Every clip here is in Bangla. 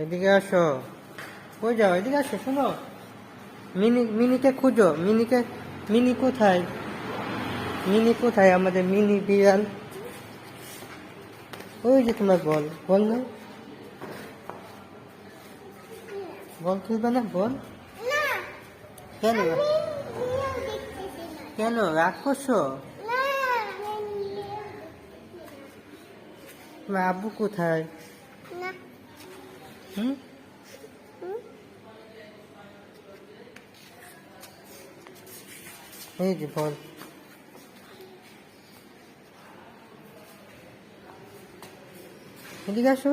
এদিকে আসো। কই যাও? এদিকে আসো, শোনো। মিনিকে খুঁজো। মিনি কোথায়? মিনি কোথায়? আমাদের মিনি বিড়াল। ওই যে তোমার বল, বল না, বল খেলবে না, বল। কেন? কেন রাগ করছো? তোমার আব্বু কোথায়? হুম, এই যে বল। এদিকে আসো।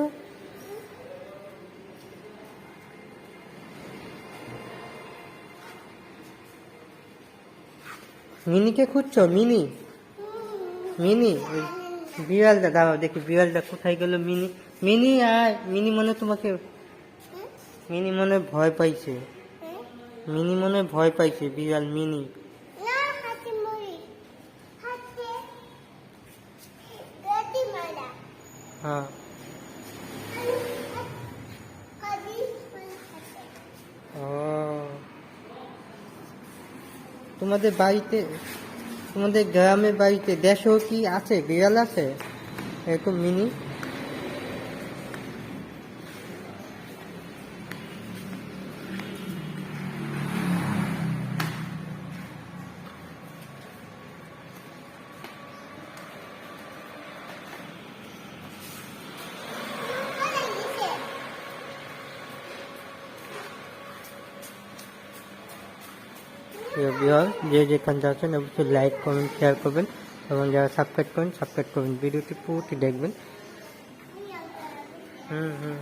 মিনিকে খুঁজছো? মিনি, মিনি ওই বিড়ালটা, দাঁড়াও দেখি বিড়ালটা কোথায় গেল। মিনি, মিনি আয়। মিনি মনে তোমাকে, মিনি মনে ভয় পাইছে। মিনি মনে ভয় পাইছে, বিড়াল মিনি। হ্যাঁ, ও তোমাদের বাড়িতে, তোমাদের গ্রামের বাড়িতে দেশেও কি আছে, বিড়াল আছে এরকম মিনি? যে যেখানে যাচ্ছেন অবশ্যই লাইক কমেন্ট শেয়ার করবেন, এবং যারা সাবস্ক্রাইব করেন সাবস্ক্রাইব করবেন, ভিডিওটি পুরোটি দেখবেন। হুম।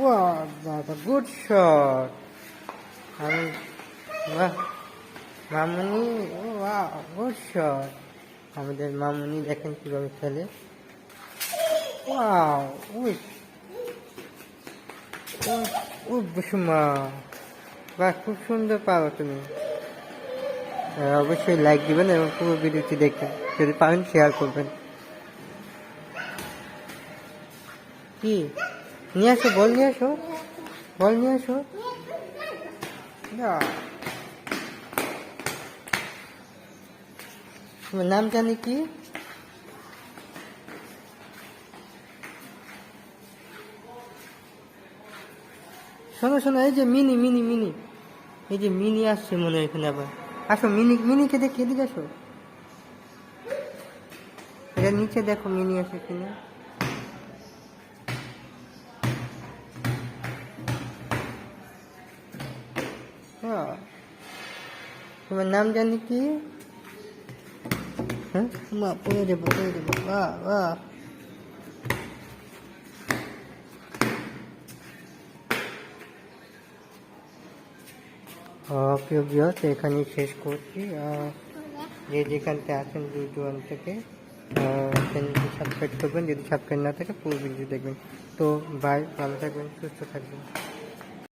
Wow, that's a good shot. আমি, বাহ, মামুনি, ওয়াও, গুড শট। আমাদের মামুনি দেখেন কিভাবে খেলে। ওয়াও, উই উই বুসুমা, বাহ, খুব সুন্দর পারো তুমি। অবশ্যই লাইক দিবেন এবং পুরো ভিডিওটি দেখবেন, যদি পারেন শেয়ার করবেন। কি নিয়ে আসো? বল নিয়ে আসো, বল নিয়ে আসো। তোমার নাম জানি কি? শোনো শোনো, এই যে মিনি মিনি মিনি, এই যে মিনি আসছে মনে হয় এখানে আবার। আসো মিনি, মিনিকে দেখি, এদিকে আসো। এটা নিচে দেখো মিনি আসে কিনা। হ্যাঁ, তোমার নাম জানি কি? হ্যাঁ, মা পড়ে যাবো, পড়ে যাবো। বাহ বাহ। প্রিয় ভিউয়ার্স, এখানেই শেষ করছি। যে যেখানতে আছেন দূর দূরান্ত থেকে চ্যানেলটি সাবস্ক্রাইব করবেন, যদি সাবস্ক্রাইব না থাকে পুরো ভিডিও দেখবেন। তো বাই, ভালো থাকবেন, সুস্থ থাকবেন।